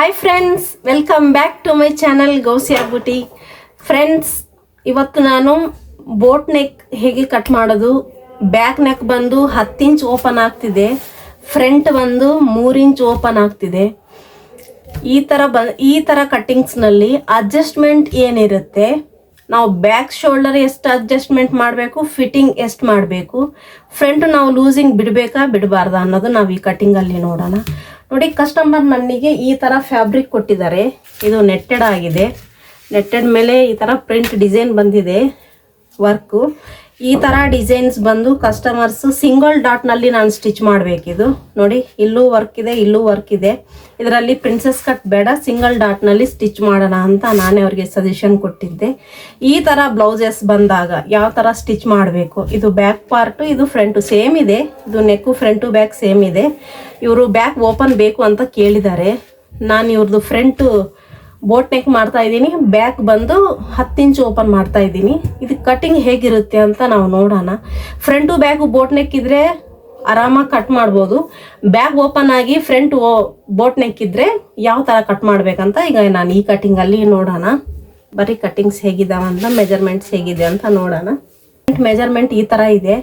Hi friends, welcome back to my channel Gousiya beauty. Friends, ಇವತ್ತು ನಾನು boat neck ಹೇಗೆ cut ಮಾಡೋದು, ಬ್ಯಾಕ್ ನೆಕ್ ಬಂದು 10 ಇಂಚ್ ಓಪನ್ ಆಗ್ತಿದೆ, ಫ್ರಂಟ್ ಬಂದು 3 ಇಂಚ್ ಓಪನ್ ಆಗ್ತಿದೆ. ಈ ಥರ ಕಟ್ಟಿಂಗ್ಸ್ನಲ್ಲಿ ಅಡ್ಜಸ್ಟ್ಮೆಂಟ್ ಏನಿರುತ್ತೆ, ನಾವು ಬ್ಯಾಕ್ ಶೋಲ್ಡರ್ ಎಷ್ಟು ಅಡ್ಜಸ್ಟ್ಮೆಂಟ್ ಮಾಡಬೇಕು, ಫಿಟ್ಟಿಂಗ್ ಎಷ್ಟು ಮಾಡಬೇಕು, ಫ್ರಂಟ್ ನಾವು ಲೂಸಿಂಗ್ ಬಿಡಬೇಕಾ ಬಿಡಬಾರ್ದಾ ಅನ್ನೋದು ನಾವು ಈ ಕಟ್ಟಿಂಗಲ್ಲಿ ನೋಡೋಣ. ನೋಡಿ, ಕಸ್ಟಮರ್ ನನಗೆ ಈ ಥರ ಫ್ಯಾಬ್ರಿಕ್ ಕೊಟ್ಟಿದ್ದಾರೆ. ಇದು ನೆಟ್ಟೆಡ್ ಆಗಿದೆ. ನೆಟ್ಟೆಡ್ ಮೇಲೆ ಈ ಥರ ಪ್ರಿಂಟ್ ಡಿಸೈನ್ ಬಂದಿದೆ, ವರ್ಕು. ಈ ಥರ ಡಿಸೈನ್ಸ್ ಬಂದು ಕಸ್ಟಮರ್ಸ್ ಸಿಂಗಲ್ ಡಾಟ್ನಲ್ಲಿ ನಾನು ಸ್ಟಿಚ್ ಮಾಡಬೇಕಿದು. ನೋಡಿ, ಇಲ್ಲೂ ವರ್ಕ್ ಇದೆ, ಇಲ್ಲೂ ವರ್ಕ್ ಇದೆ. ಇದರಲ್ಲಿ ಪ್ರಿನ್ಸೆಸ್ ಕಟ್ ಬೇಡ, ಸಿಂಗಲ್ ಡಾಟ್ನಲ್ಲಿ ಸ್ಟಿಚ್ ಮಾಡೋಣ ಅಂತ ನಾನೇ ಅವ್ರಿಗೆ ಸಜೆಷನ್ ಕೊಟ್ಟಿದ್ದೆ. ಈ ಥರ ಬ್ಲೌಸಸ್ ಬಂದಾಗ ಯಾವ ಥರ ಸ್ಟಿಚ್ ಮಾಡಬೇಕು, ಇದು ಬ್ಯಾಕ್ ಪಾರ್ಟು, ಇದು ಫ್ರಂಟು ಸೇಮ್ ಇದೆ. ಇದು ನೆಕ್ಕು ಫ್ರಂಟು ಬ್ಯಾಕ್ ಸೇಮ್ ಇದೆ. ಇವರು ಬ್ಯಾಕ್ ಓಪನ್ ಬೇಕು ಅಂತ ಕೇಳಿದ್ದಾರೆ. ನಾನು ಇವ್ರದ್ದು ಫ್ರಂಟು ಬೋಟ್ ನೆಕ್ ಮಾಡ್ತಾ ಇದ್ದೀನಿ, ಬ್ಯಾಕ್ ಬಂದು 10 ಇಂಚ್ ಓಪನ್ ಮಾಡ್ತಾ ಇದ್ದೀನಿ. ಇದು ಕಟಿಂಗ್ ಹೇಗಿರುತ್ತೆ ಅಂತ ನಾವು ನೋಡೋಣ. ಫ್ರಂಟು ಬ್ಯಾಕು ಬೋಟ್ ನೆಕ್ ಇದ್ರೆ ಆರಾಮಾಗಿ ಕಟ್ ಮಾಡ್ಬೋದು. ಬ್ಯಾಕ್ ಓಪನ್ ಆಗಿ ಫ್ರಂಟ್ ಬೋಟ್ ನೆಕ್ ಇದ್ರೆ ಯಾವ ಥರ ಕಟ್ ಮಾಡ್ಬೇಕಂತ ಈಗ ನಾನು ಈ ಕಟಿಂಗಲ್ಲಿ ನೋಡೋಣ. ಬರೀ ಕಟಿಂಗ್ಸ್ ಹೇಗಿದ್ದಾವೆ ಅಂತ, ಮೆಜರ್ಮೆಂಟ್ಸ್ ಹೇಗಿದೆ ಅಂತ ನೋಡೋಣ. ಮೆಜರ್ಮೆಂಟ್ ಈ ಥರ ಇದೆ.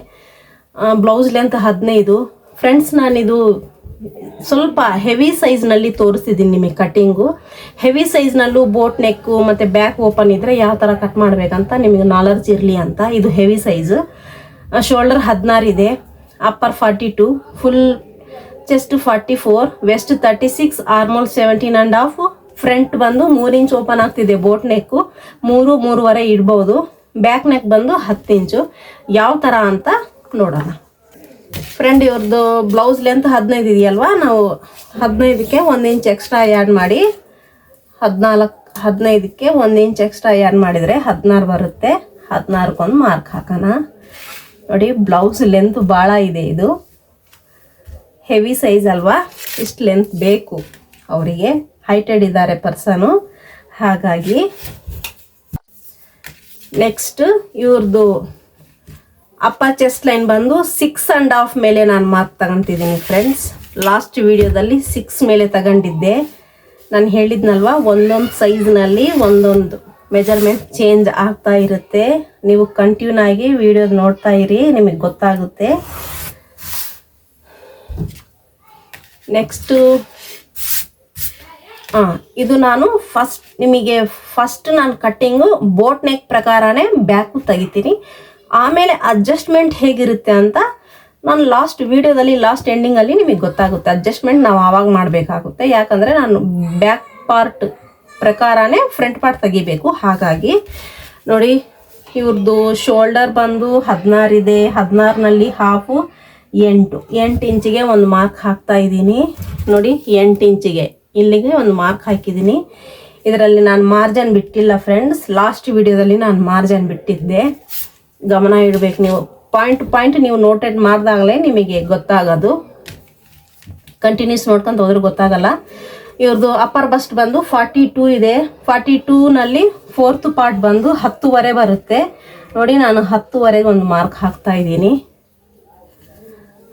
Blouse length 15. ಫ್ರೆಂಡ್ಸ್, ನಾನಿದು ಸ್ವಲ್ಪ ಹೆವಿ ಸೈಜ್ನಲ್ಲಿ ತೋರಿಸ್ತಿದ್ದೀನಿ ನಿಮಗೆ ಕಟ್ಟಿಂಗು. ಹೆವಿ ಸೈಜ್ನಲ್ಲೂ ಬೋಟ್ ನೆಕ್ಕು ಮತ್ತು ಬ್ಯಾಕ್ ಓಪನ್ ಇದ್ದರೆ ಯಾವ ಥರ ಕಟ್ ಮಾಡಬೇಕಂತ ನಿಮಗೆ ನಾಲೆಡ್ಜ್ ಇರಲಿ ಅಂತ. ಇದು ಹೆವಿ ಸೈಜು. ಶೋಲ್ಡರ್ 16 ಇದೆ, upper 42, full chest 44, waist 36, armhole 17.5. Front ಬಂದು 3 ಇಂಚ್ ಓಪನ್ ಆಗ್ತಿದೆ. ಬೋಟ್ ನೆಕ್ಕು 3-3.5 ಇಡ್ಬೋದು. ಬ್ಯಾಕ್ ನೆಕ್ ಬಂದು 10 ಇಂಚು. ಯಾವ ಥರ ಅಂತ ನೋಡೋಣ. ಫ್ರೆಂಡ್, ಇವ್ರದ್ದು ಬ್ಲೌಸ್ ಲೆಂತ್ 15 ಇದೆಯಲ್ವಾ, ನಾವು 15ಕ್ಕೆ 1 ಇಂಚ್ ಎಕ್ಸ್ಟ್ರಾ ಆ್ಯಡ್ ಮಾಡಿ 15ಕ್ಕೆ 1 ಇಂಚ್ ಎಕ್ಸ್ಟ್ರಾ ಆ್ಯಡ್ ಮಾಡಿದರೆ 16 ಬರುತ್ತೆ. 16ಗೊಂದು ಮಾರ್ಕ್ ಹಾಕೋಣ. ನೋಡಿ, ಬ್ಲೌಸ್ ಲೆಂತ್ ಭಾಳ ಇದೆ. ಇದು ಹೆವಿ ಸೈಜ್ ಅಲ್ವಾ, ಇಷ್ಟು ಲೆಂತ್ ಬೇಕು ಅವರಿಗೆ. ಹೈಟೆಡ್ ಇದ್ದಾರೆ ಪರ್ಸನು, ಹಾಗಾಗಿ. ನೆಕ್ಸ್ಟ್ ಇವ್ರದ್ದು ಅಪ್ಪರ್ ಚೆಸ್ಟ್ ಲೈನ್ ಬಂದು 6.5 ಮೇಲೆ ನಾನು ಮಾರ್ಕ್ ತಗೊತಿದ್ದೀನಿ. ಫ್ರೆಂಡ್ಸ್, ಲಾಸ್ಟ್ ವಿಡಿಯೋದಲ್ಲಿ 6 ಮೇಲೆ ತಗೊಂಡಿದ್ದೆ. ನಾನು ಹೇಳಿದ್ನಲ್ವ, ಒಂದೊಂದು ಸೈಜ್ನಲ್ಲಿ ಒಂದೊಂದು ಮೆಜರ್ಮೆಂಟ್ ಚೇಂಜ್ ಆಗ್ತಾ ಇರುತ್ತೆ. ನೀವು ಕಂಟಿನ್ಯೂ ಆಗಿ ವಿಡಿಯೋ ನೋಡ್ತಾ ಇರಿ, ನಿಮಗೆ ಗೊತ್ತಾಗುತ್ತೆ. ನೆಕ್ಸ್ಟು ಇದು ನಾನು ಫಸ್ಟ್ ನಾನು ಕಟ್ಟಿಂಗು ಬೋಟ್ ನೆಕ್ ಪ್ರಕಾರನೇ ಬ್ಯಾಕು ತೆಗಿತೀನಿ. ಆಮೇಲೆ ಅಡ್ಜಸ್ಟ್ಮೆಂಟ್ ಹೇಗಿರುತ್ತೆ ಅಂತ ನಾನು ಲಾಸ್ಟ್ ವಿಡಿಯೋದಲ್ಲಿ, ಲಾಸ್ಟ್ ಎಂಡಿಂಗಲ್ಲಿ ನಿಮಗೆ ಗೊತ್ತಾಗುತ್ತೆ. ಅಡ್ಜಸ್ಟ್ಮೆಂಟ್ ನಾವು ಆವಾಗ ಮಾಡಬೇಕಾಗುತ್ತೆ, ಯಾಕಂದರೆ ನಾನು ಬ್ಯಾಕ್ ಪಾರ್ಟ್ ಪ್ರಕಾರನೇ ಫ್ರಂಟ್ ಪಾರ್ಟ್ ತೆಗಿಬೇಕು. ಹಾಗಾಗಿ ನೋಡಿ, ಇವ್ರದ್ದು ಶೋಲ್ಡರ್ ಬಂದು 16 ಇದೆ. 16ನಲ್ಲಿ ಹಾಫು 8 ಇಂಚಿಗೆ ಒಂದು ಮಾರ್ಕ್ ಹಾಕ್ತಾ ಇದ್ದೀನಿ. ನೋಡಿ, 8 ಇಂಚಿಗೆ ಇಲ್ಲಿಗೆ ಒಂದು ಮಾರ್ಕ್ ಹಾಕಿದ್ದೀನಿ. ಇದರಲ್ಲಿ ನಾನು ಮಾರ್ಜನ್ ಬಿಟ್ಟಿಲ್ಲ ಫ್ರೆಂಡ್ಸ್. ಲಾಸ್ಟ್ ವಿಡಿಯೋದಲ್ಲಿ ನಾನು ಮಾರ್ಜನ್ ಬಿಟ್ಟಿದ್ದೆ. ಗಮನ ಇಡಬೇಕು ನೀವು. ಪಾಯಿಂಟ್ ನೀವು ನೋಟೆಡ್ ಮಾಡಿದಾಗಲೇ ನಿಮಗೆ ಗೊತ್ತಾಗೋದು. ಕಂಟಿನ್ಯೂಸ್ ನೋಡ್ಕೊಂಡು ಹೋದ್ರೆ ಗೊತ್ತಾಗಲ್ಲ. ಇವ್ರದ್ದು ಅಪ್ಪರ್ ಬಸ್ಟ್ ಬಂದು 42 ಇದೆ. 42ನಲ್ಲಿ 4th ಪಾರ್ಟ್ ಬಂದು 10.5 ಬರುತ್ತೆ. ನೋಡಿ, ನಾನು 10.5ಗೆ ಒಂದು ಮಾರ್ಕ್ ಹಾಕ್ತಾ ಇದ್ದೀನಿ.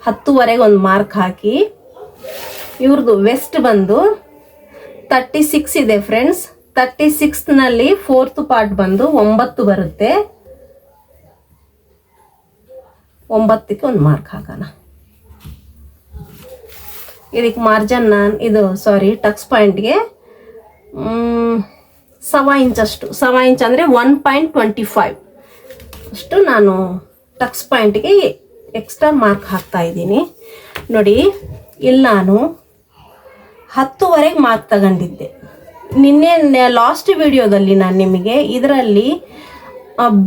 10.5ಗೆ ಒಂದು ಮಾರ್ಕ್ ಹಾಕಿ, ಇವ್ರದ್ದು ವೆಸ್ಟ್ ಬಂದು 36 ಇದೆ ಫ್ರೆಂಡ್ಸ್. 36ನಲ್ಲಿ 4th ಪಾರ್ಟ್ ಬಂದು 9 ಬರುತ್ತೆ. 9ಕ್ಕೆ ಒಂದು ಮಾರ್ಕ್ ಹಾಕೋಣ. ಇದಕ್ಕೆ ಮಾರ್ಜನ್ ಟಕ್ಸ್ ಪಾಯಿಂಟ್ಗೆ 1/4 ಇಂಚ್ ಅಷ್ಟು, 1/4 ಇಂಚ್ ಅಂದರೆ 1.25 ಅಷ್ಟು ನಾನು ಟಕ್ಸ್ ಪಾಯಿಂಟ್ಗೆ ಎಕ್ಸ್ಟ್ರಾ ಮಾರ್ಕ್ ಹಾಕ್ತಾ ಇದ್ದೀನಿ. ನೋಡಿ, ಇಲ್ಲಿ ನಾನು 10.5ಗೆ ಮಾರ್ಕ್ ತಗೊಂಡಿದ್ದೆ. ನಿನ್ನೆ ಲಾಸ್ಟ್ ವಿಡಿಯೋದಲ್ಲಿ ನಾನು ನಿಮಗೆ ಇದರಲ್ಲಿ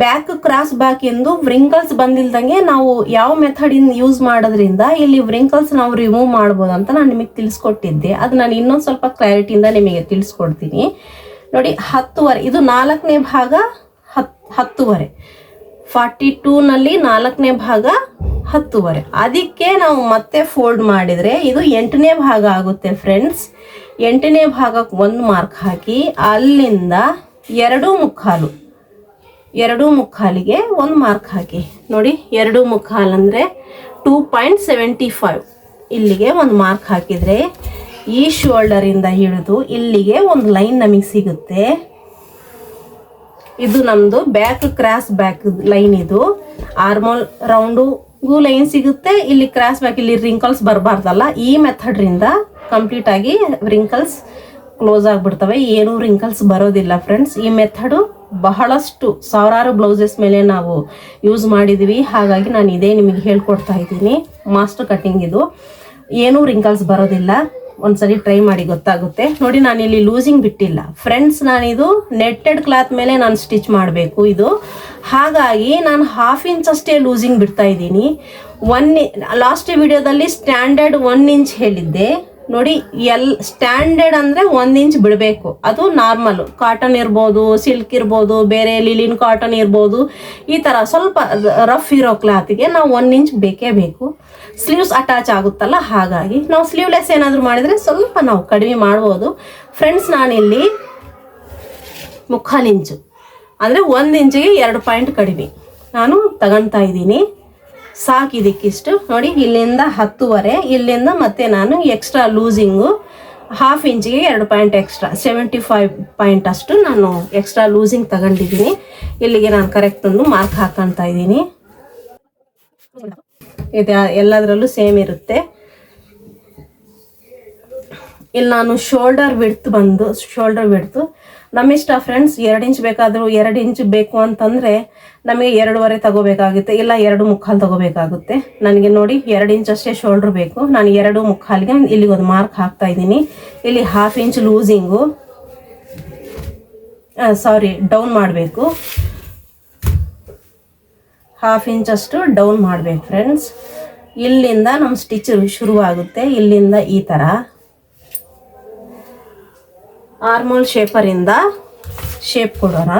ಬ್ಯಾಕ್ ಕ್ರಾಸ್ ಬ್ಯಾಕ್ ಎಂದು ವ್ರಿಂಕಲ್ಸ್ ಬಂದಿಲ್ದಂಗೆ ನಾವು ಯಾವ ಮೆಥಡಿಂದ ಯೂಸ್ ಮಾಡೋದ್ರಿಂದ ಇಲ್ಲಿ ವ್ರಿಂಕಲ್ಸ್ ನಾವು ರಿಮೂವ್ ಮಾಡ್ಬೋದು ಅಂತ ನಾನು ನಿಮಗೆ ತಿಳಿಸ್ಕೊಟ್ಟಿದ್ದೆ. ಅದು ನಾನು ಇನ್ನೊಂದು ಸ್ವಲ್ಪ ಕ್ಲಾರಿಟಿಯಿಂದ ನಿಮಗೆ ತಿಳಿಸ್ಕೊಡ್ತೀನಿ. ನೋಡಿ, 10.5 ಇದು 4ನೇ ಭಾಗ. 10.5 42ನಲ್ಲಿ 4ನೇ ಭಾಗ 10.5. ಅದಕ್ಕೆ ನಾವು ಮತ್ತೆ ಫೋಲ್ಡ್ ಮಾಡಿದರೆ ಇದು 8ನೇ ಭಾಗ ಆಗುತ್ತೆ ಫ್ರೆಂಡ್ಸ್. 8ನೇ ಭಾಗಕ್ಕೆ ಒಂದು ಮಾರ್ಕ್ ಹಾಕಿ, ಅಲ್ಲಿಂದ 2.25ಗೆ ಒಂದು ಮಾರ್ಕ್ ಹಾಕಿ. ನೋಡಿ, 2.25 ಅಂದರೆ 2.75 ಇಲ್ಲಿಗೆ ಒಂದು ಮಾರ್ಕ್ ಹಾಕಿದರೆ ಈ ಶೋಲ್ಡರಿಂದ ಹಿಡಿದು ಇಲ್ಲಿಗೆ ಒಂದು ಲೈನ್ ನಮಗೆ ಸಿಗುತ್ತೆ. ಇದು ನಮ್ಮದು ಬ್ಯಾಕ್ ಕ್ರಾಸ್ ಬ್ಯಾಕ್ ಲೈನ್. ಇದು ಆರ್ಮೋಲ್ ರೌಂಡುಗೂ ಲೈನ್ ಸಿಗುತ್ತೆ. ಇಲ್ಲಿ ಕ್ರಾಸ್ ಬ್ಯಾಕ್, ಇಲ್ಲಿ ರಿಂಕಲ್ಸ್ ಬರಬಾರ್ದಲ್ಲ. ಈ ಮೆಥಡ್ರಿಂದ ಕಂಪ್ಲೀಟ್ ಆಗಿ ರಿಂಕಲ್ಸ್ ಕ್ಲೋಸ್ ಆಗಿಬಿಡ್ತವೆ. ಏನೂ ರಿಂಕಲ್ಸ್ ಬರೋದಿಲ್ಲ ಫ್ರೆಂಡ್ಸ್. ಈ ಮೆಥಡು ಬಹಳಷ್ಟು ಸಾವಿರಾರು ಬ್ಲೌಸಸ್ ಮೇಲೆ ನಾವು ಯೂಸ್ ಮಾಡಿದ್ದೀವಿ. ಹಾಗಾಗಿ ನಾನು ಇದೇ ನಿಮಗೆ ಹೇಳ್ಕೊಡ್ತಾ ಇದ್ದೀನಿ. ಮಾಸ್ಟರ್ ಕಟ್ಟಿಂಗ್ ಇದು. ಏನೂ ರಿಂಕಲ್ಸ್ ಬರೋದಿಲ್ಲ. ಒಂದ್ಸರಿ ಟ್ರೈ ಮಾಡಿ ಗೊತ್ತಾಗುತ್ತೆ. ನೋಡಿ, ನಾನಿಲ್ಲಿ ಲೂಸಿಂಗ್ ಬಿಟ್ಟಿಲ್ಲ ಫ್ರೆಂಡ್ಸ್. ನಾನಿದು ನೆಟ್ಟೆಡ್ ಕ್ಲಾತ್ ಮೇಲೆ ನಾನು ಸ್ಟಿಚ್ ಮಾಡಬೇಕು ಇದು. ಹಾಗಾಗಿ ನಾನು 1/2 ಇಂಚ್ ಅಷ್ಟೇ ಲೂಸಿಂಗ್ ಬಿಡ್ತಾ ಇದ್ದೀನಿ. ಲಾಸ್ಟ್ ವಿಡಿಯೋದಲ್ಲಿ ಸ್ಟ್ಯಾಂಡರ್ಡ್ 1 ಇಂಚ್ ಹೇಳಿದ್ದೆ. ನೋಡಿ, ಸ್ಟ್ಯಾಂಡರ್ಡ್ ಅಂದರೆ 1 ಇಂಚ್ ಬಿಡಬೇಕು. ಅದು ನಾರ್ಮಲ್ ಕಾಟನ್ ಇರ್ಬೋದು, ಸಿಲ್ಕ್ ಇರ್ಬೋದು, ಬೇರೆ ಲಿಲಿನ್ ಕಾಟನ್ ಇರ್ಬೋದು. ಈ ಥರ ಸ್ವಲ್ಪ ರಫ್ ಇರೋ ಕ್ಲಾತ್ಗೆ ನಾವು 1 ಇಂಚ್ ಬೇಕೇ ಬೇಕು. ಸ್ಲೀವ್ಸ್ ಅಟ್ಯಾಚ್ ಆಗುತ್ತಲ್ಲ, ಹಾಗಾಗಿ ನಾವು ಸ್ಲೀವ್ಲೆಸ್ ಏನಾದರೂ ಮಾಡಿದರೆ ಸ್ವಲ್ಪ ನಾವು ಕಡಿಮೆ ಮಾಡ್ಬೋದು ಫ್ರೆಂಡ್ಸ್. ನಾನಿಲ್ಲಿ 3/4 ಇಂಚು ಅಂದರೆ 1 ಇಂಚಿಗೆ 2 ಪಾಯಿಂಟ್ ಕಡಿಮೆ ನಾನು ತಗೊಳ್ತಾ ಇದ್ದೀನಿ. ಸಾಕಿದಕ್ಕಿಷ್ಟು. ನೋಡಿ, ಇಲ್ಲಿಂದ 10ವರೆ, ಇಲ್ಲಿಂದ ಮತ್ತೆ ನಾನು ಎಕ್ಸ್ಟ್ರಾ ಲೂಸಿಂಗು 1/2 ಇಂಚಿಗೆ 2 ಪಾಯಿಂಟ್ ಎಕ್ಸ್ಟ್ರಾ 75 ಪಾಯಿಂಟ್ ಅಷ್ಟು ನಾನು ಎಕ್ಸ್ಟ್ರಾ ಲೂಸಿಂಗ್ ತಗೊಂಡಿದ್ದೀನಿ. ಇಲ್ಲಿಗೆ ನಾನು ಕರೆಕ್ಟ್ ಒಂದು ಮಾರ್ಕ್ ಹಾಕೊಳ್ತಾ ಇದ್ದೀನಿ. ಇದು ಎಲ್ಲದರಲ್ಲೂ ಸೇಮ್ ಇರುತ್ತೆ. ಇಲ್ಲಿ ನಾನು ಶೋಲ್ಡರ್ ವಿಡ್ತು ನಮ್ಮಿಷ್ಟ ಫ್ರೆಂಡ್ಸ್. 2 ಇಂಚ್ ಬೇಕಾದರೂ 2 ಇಂಚ್ ಬೇಕು ಅಂತಂದರೆ ನಮಗೆ 2.5 ತಗೋಬೇಕಾಗುತ್ತೆ, ಇಲ್ಲ 2.25 ತಗೋಬೇಕಾಗುತ್ತೆ. ನನಗೆ ನೋಡಿ 2 ಇಂಚ್ ಅಷ್ಟೇ ಶೋಲ್ಡರ್ ಬೇಕು. ನಾನು 2.25ಗೆ ಇಲ್ಲಿಗೆ ಒಂದು ಮಾರ್ಕ್ ಹಾಕ್ತಾ ಇದ್ದೀನಿ. ಇಲ್ಲಿ 1/2 ಇಂಚ್ ಲೂಸಿಂಗು ಡೌನ್ ಮಾಡಬೇಕು. 1/2 ಇಂಚ್ ಅಷ್ಟು ಡೌನ್ ಮಾಡಬೇಕು ಫ್ರೆಂಡ್ಸ್. ಇಲ್ಲಿಂದ ನಮ್ಮ ಸ್ಟಿಚ್ ಶುರುವಾಗುತ್ತೆ. ಇಲ್ಲಿಂದ ಈ ಥರ ಆರ್ಮೋಲ್ ಶೇಪರಿಂದ ಶೇಪ್ ಕೊಡೋಣ.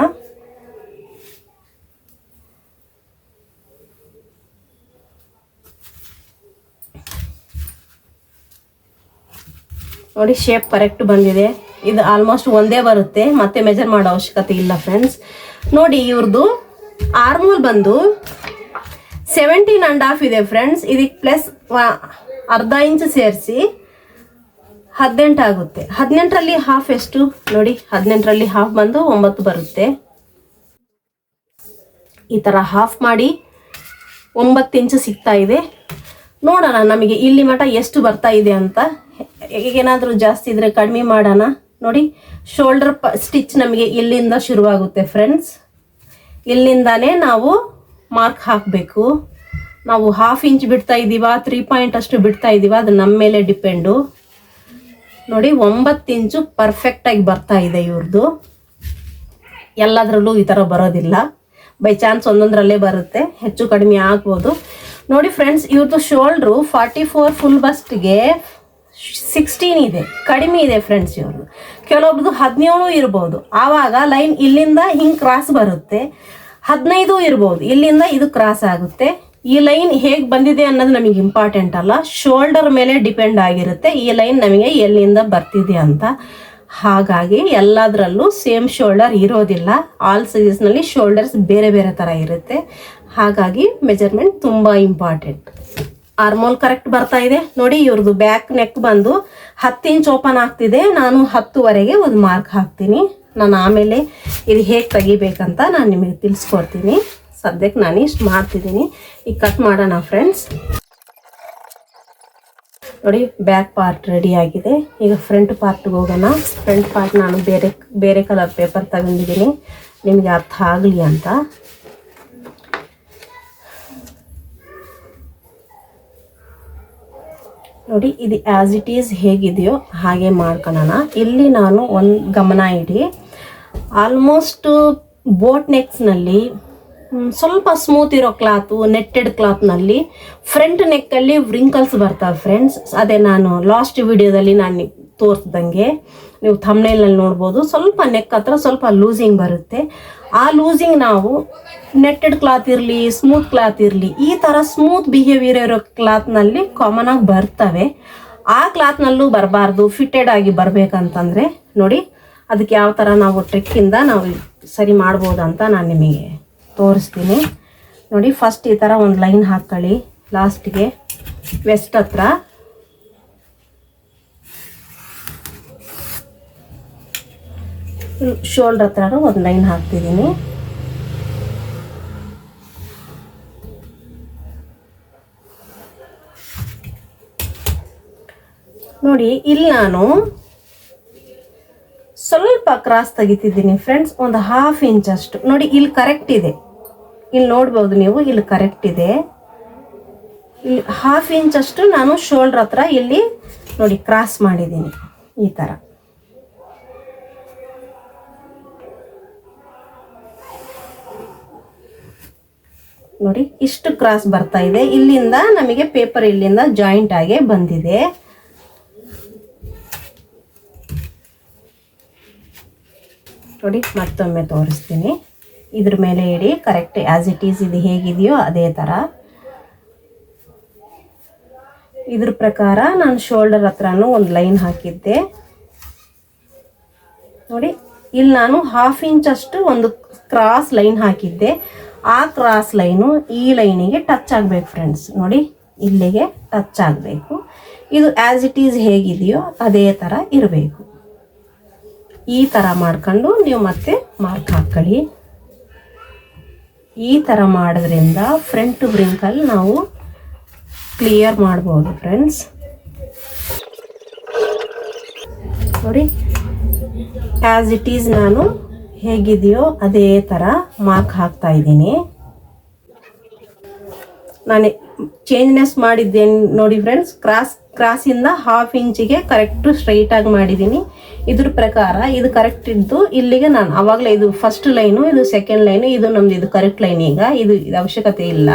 ನೋಡಿ, ಶೇಪ್ ಕರೆಕ್ಟ್ ಬಂದಿದೆ. ಇದು ಆಲ್ಮೋಸ್ಟ್ ಒಂದೇ ಬರುತ್ತೆ, ಮತ್ತೆ ಮೆಜರ್ ಮಾಡೋ ಅವಶ್ಯಕತೆ ಇಲ್ಲ ಫ್ರೆಂಡ್ಸ್. ನೋಡಿ, ಇವ್ರದ್ದು ಆರ್ಮೋಲ್ ಬಂದು 17.5 ಇದೆ ಫ್ರೆಂಡ್ಸ್. ಇದಕ್ಕೆ ಪ್ಲಸ್ 1/2 ಇಂಚ್ ಸೇರಿಸಿ 18 ಆಗುತ್ತೆ. 18ರಲ್ಲಿ ಹಾಫ್ ಎಷ್ಟು ನೋಡಿ, 18ರಲ್ಲಿ ಹಾಫ್ ಬಂದು 9 ಬರುತ್ತೆ. ಈ ಥರ ಹಾಫ್ ಮಾಡಿ 9 ಇಂಚು ಸಿಗ್ತಾ ಇದೆ. ನೋಡೋಣ ನಮಗೆ ಇಲ್ಲಿ ಮಟ ಎಷ್ಟು ಬರ್ತಾ ಇದೆ ಅಂತ. ಏನಾದರೂ ಜಾಸ್ತಿ ಇದ್ರೆ ಕಡಿಮೆ ಮಾಡೋಣ. ನೋಡಿ, ಶೋಲ್ಡರ್ ಸ್ಟಿಚ್ ನಮಗೆ ಇಲ್ಲಿಂದ ಶುರುವಾಗುತ್ತೆ ಫ್ರೆಂಡ್ಸ್. ಇಲ್ಲಿಂದಾನೇ ನಾವು ಮಾರ್ಕ್ ಹಾಕಬೇಕು. ನಾವು 1/2 ಇಂಚ್ ಬಿಡ್ತಾ ಇದ್ದೀವ, 3 ಪಾಯಿಂಟ್ ಅಷ್ಟು ಬಿಡ್ತಾ ಇದ್ದೀವ, ಅದು ನಮ್ಮ ಮೇಲೆ ಡಿಪೆಂಡು. ನೋಡಿ, 9 ಇಂಚು ಪರ್ಫೆಕ್ಟಾಗಿ ಬರ್ತಾ ಇದೆ ಇವ್ರದ್ದು. ಎಲ್ಲದರಲ್ಲೂ ಈ ಥರ ಬರೋದಿಲ್ಲ, ಬೈ ಚಾನ್ಸ್ ಒಂದೊಂದರಲ್ಲೇ ಬರುತ್ತೆ, ಹೆಚ್ಚು ಕಡಿಮೆ ಆಗ್ಬೋದು. ನೋಡಿ ಫ್ರೆಂಡ್ಸ್, ಇವ್ರದ್ದು ಶೋಲ್ಡ್ರು 44 ಫುಲ್ ಬಸ್ಟ್ಗೆ 16 ಇದೆ, ಕಡಿಮೆ ಇದೆ ಫ್ರೆಂಡ್ಸ್. ಇವ್ರದ್ದು ಕೆಲವೊಬ್ರದ್ದು 17 ಇರ್ಬೋದು. ಆವಾಗ ಲೈನ್ ಇಲ್ಲಿಂದ ಹಿಂಗೆ ಕ್ರಾಸ್ ಬರುತ್ತೆ. 15 ಇರ್ಬೋದು, ಇಲ್ಲಿಂದ ಇದು ಕ್ರಾಸ್ ಆಗುತ್ತೆ. ಈ ಲೈನ್ ಹೇಗೆ ಬಂದಿದೆ ಅನ್ನೋದು ನಮಗೆ ಇಂಪಾರ್ಟೆಂಟ್ ಅಲ್ಲ, ಶೋಲ್ಡರ್ ಮೇಲೆ ಡಿಪೆಂಡ್ ಆಗಿರುತ್ತೆ ಈ ಲೈನ್ ನಮಗೆ ಎಲ್ಲಿಂದ ಬರ್ತಿದೆ ಅಂತ. ಹಾಗಾಗಿ ಎಲ್ಲದರಲ್ಲೂ ಸೇಮ್ ಶೋಲ್ಡರ್ ಇರೋದಿಲ್ಲ. ಆಲ್ ಸೈಜಸ್ನಲ್ಲಿ ಶೋಲ್ಡರ್ಸ್ ಬೇರೆ ಬೇರೆ ಥರ ಇರುತ್ತೆ. ಹಾಗಾಗಿ ಮೆಜರ್ಮೆಂಟ್ ತುಂಬ ಇಂಪಾರ್ಟೆಂಟ್. ಆರ್ಮೋಲ್ ಕರೆಕ್ಟ್ ಬರ್ತಾ ಇದೆ. ನೋಡಿ, ಇವ್ರದ್ದು ಬ್ಯಾಕ್ ನೆಕ್ ಬಂದು 10 ಇಂಚ್ ಓಪನ್ ಆಗ್ತಿದೆ. ನಾನು 10ವರೆಗೆ ಒಂದು ಮಾರ್ಕ್ ಹಾಕ್ತೀನಿ. ನಾನು ಆಮೇಲೆ ಇದು ಹೇಗೆ ತೆಗಿಬೇಕಂತ ನಾನು ನಿಮಗೆ ತಿಳಿಸ್ಕೊಡ್ತೀನಿ. ಸದ್ಯಕ್ಕೆ ನಾನು ಇಷ್ಟು ಮಾಡ್ತಿದ್ದೀನಿ. ಈಗ ಕಟ್ ಮಾಡೋಣ ಫ್ರೆಂಡ್ಸ್. ನೋಡಿ, ಬ್ಯಾಕ್ ಪಾರ್ಟ್ ರೆಡಿ ಆಗಿದೆ. ಈಗ ಫ್ರಂಟ್ ಪಾರ್ಟ್ಗೆ ಹೋಗೋಣ. ಫ್ರಂಟ್ ಪಾರ್ಟ್ ನಾನು ಬೇರೆ ಕಲರ್ ಪೇಪರ್ ತಗೊಂಡಿದ್ದೀನಿ, ನಿಮಗೆ ಅರ್ಥ ಆಗಲಿ ಅಂತ. ನೋಡಿ, ಇದು ಆ್ಯಸ್ ಇಟ್ ಈಸ್ ಹೇಗಿದೆಯೋ ಹಾಗೆ ಮಾಡ್ಕೊಳ್ಳೋಣ. ಇಲ್ಲಿ ನಾನು ಒಂದು ಗಮನ ಇಡಿ, ಆಲ್ಮೋಸ್ಟ್ ಬೋಟ್ ನೆಕ್ಸ್ನಲ್ಲಿ ಸ್ವಲ್ಪ ಸ್ಮೂತ್ ಇರೋ ಕ್ಲಾತು, ನೆಟ್ಟೆಡ್ ಕ್ಲಾತ್ನಲ್ಲಿ ಫ್ರಂಟ್ ನೆಕ್ಕಲ್ಲಿ ವ್ರಿಂಕಲ್ಸ್ ಬರ್ತಾವೆ ಫ್ರೆಂಡ್ಸ್. ಅದೇ ನಾನು ಲಾಸ್ಟ್ ವಿಡಿಯೋದಲ್ಲಿ ನಾನು ತೋರಿಸ್ದಂಗೆ ನೀವು ಥಂಬ್ನೇಲ್ನಲ್ಲಿ ನೋಡ್ಬೋದು. ಸ್ವಲ್ಪ ನೆಕ್ ಹತ್ರ ಸ್ವಲ್ಪ ಲೂಸಿಂಗ್ ಬರುತ್ತೆ. ಆ ಲೂಸಿಂಗ್ ನಾವು ನೆಟ್ಟೆಡ್ ಕ್ಲಾತ್ ಇರಲಿ, ಸ್ಮೂತ್ ಕ್ಲಾತ್ ಇರಲಿ, ಈ ಥರ ಸ್ಮೂತ್ ಬಿಹೇವಿಯರ್ ಇರೋ ಕ್ಲಾತ್ನಲ್ಲಿ ಕಾಮನ್ ಆಗಿ ಬರ್ತವೆ. ಆ ಕ್ಲಾತ್ನಲ್ಲೂ ಬರಬಾರ್ದು, ಫಿಟ್ಟೆಡ್ ಆಗಿ ಬರಬೇಕಂತಂದರೆ ನೋಡಿ, ಅದಕ್ಕೆ ಯಾವ ಥರ ನಾವು ಟ್ರಿಕ್ಕಿಂದ ನಾವು ಸರಿ ಮಾಡ್ಬೋದು ಅಂತ ನಾನು ನಿಮಗೆ ತೋರಿಸ್ತೀನಿ. ನೋಡಿ, ಫಸ್ಟ್ ಈ ಥರ ಒಂದು ಲೈನ್ ಹಾಕ್ಕೊಳ್ಳಿ ಲಾಸ್ಟಿಗೆ ವೆಸ್ಟ್ ಹತ್ರ. ಶೋಲ್ಡರ್ ಹತ್ರ ಒಂದು ಲೈನ್ ಹಾಕ್ತಿದ್ದೀನಿ. ನೋಡಿ ಇಲ್ಲಿ ನಾನು ಸ್ವಲ್ಪ ಕ್ರಾಸ್ ತೆಗಿತಿದ್ದೀನಿ ಫ್ರೆಂಡ್ಸ್, ಒಂದು 1/2 ಇಂಚ್ ಅಷ್ಟು. ನೋಡಿ ಇಲ್ಲಿ ಕರೆಕ್ಟ್ ಇದೆ, ಇಲ್ಲಿ ನೋಡ್ಬೋದು ನೀವು, ಇಲ್ಲಿ ಕರೆಕ್ಟ್ ಇದೆ. ಇಲ್ಲಿ 1/2 ಇಂಚ್ ಅಷ್ಟು ನಾನು ಶೋಲ್ಡರ್ ಹತ್ರ ಇಲ್ಲಿ ನೋಡಿ ಕ್ರಾಸ್ ಮಾಡಿದ್ದೀನಿ ಈ ಥರ. ನೋಡಿ ಇಷ್ಟು ಕ್ರಾಸ್ ಬರ್ತಾ ಇದೆ. ಇಲ್ಲಿಂದ ನಮಗೆ ಪೇಪರ್ ಇಲ್ಲಿಂದ ಜಾಯಿಂಟ್ ಆಗಿ ಬಂದಿದೆ. ನೋಡಿ ಮತ್ತೊಮ್ಮೆ ತೋರಿಸ್ತೀನಿ. ಇದ್ರ ಮೇಲೆ ಇಡಿ, ಕರೆಕ್ಟ್ ಆ್ಯಸ್ ಇಟ್ ಈಸ್ ಇದು ಹೇಗಿದೆಯೋ ಅದೇ ಥರ. ಇದ್ರ ಪ್ರಕಾರ ನಾನು ಶೋಲ್ಡರ್ ಹತ್ರನೂ ಒಂದು ಲೈನ್ ಹಾಕಿದ್ದೆ. ನೋಡಿ ಇಲ್ಲಿ ನಾನು 1/2 ಇಂಚ್ ಅಷ್ಟು ಒಂದು ಕ್ರಾಸ್ ಲೈನ್ ಹಾಕಿದ್ದೆ. ಆ ಕ್ರಾಸ್ ಲೈನು ಈ ಲೈನಿಗೆ ಟಚ್ ಆಗಬೇಕು ಫ್ರೆಂಡ್ಸ್. ನೋಡಿ ಇಲ್ಲಿಗೆ ಟಚ್ ಆಗಬೇಕು. ಇದು ಆ್ಯಸ್ ಇಟ್ ಈಸ್ ಹೇಗಿದೆಯೋ ಅದೇ ಥರ ಇರಬೇಕು. ಈ ಥರ ಮಾಡ್ಕೊಂಡು ನೀವು ಮತ್ತೆ ಮಾರ್ಕ್ ಹಾಕ್ಕೊಳ್ಳಿ. ಈ ಥರ ಮಾಡೋದ್ರಿಂದ ಫ್ರಂಟ್ ಬ್ರಿಂಕಲ್ ನಾವು ಕ್ಲಿಯರ್ ಮಾಡ್ಬೋದು ಫ್ರೆಂಡ್ಸ್. ನೋಡಿ ಆ್ಯಸ್ ಇಟ್ ಈಸ್ ನಾನು ಹೇಗಿದೆಯೋ ಅದೇ ಥರ ಮಾರ್ಕ್ ಹಾಕ್ತಾ ಇದ್ದೀನಿ. ನಾನು ಚೇಂಜ್ನೆಸ್ ಮಾಡಿದ್ದೇನೆ ನೋಡಿ ಫ್ರೆಂಡ್ಸ್. ಕ್ರಾಸಿಂದ 1/2 ಇಂಚಿಗೆ ಕರೆಕ್ಟು ಸ್ಟ್ರೈಟಾಗಿ ಮಾಡಿದ್ದೀನಿ. ಇದ್ರ ಪ್ರಕಾರ ಇದು ಕರೆಕ್ಟ್ ಇದ್ದು ಇಲ್ಲಿಗೆ ನಾನು ಆವಾಗಲೇ ಇದು ಫಸ್ಟ್ ಲೈನು, ಇದು ಸೆಕೆಂಡ್ ಲೈನು, ಇದು ನಮ್ದು ಇದು ಕರೆಕ್ಟ್ ಲೈನ್. ಈಗ ಇದು ಅವಶ್ಯಕತೆ ಇಲ್ಲ,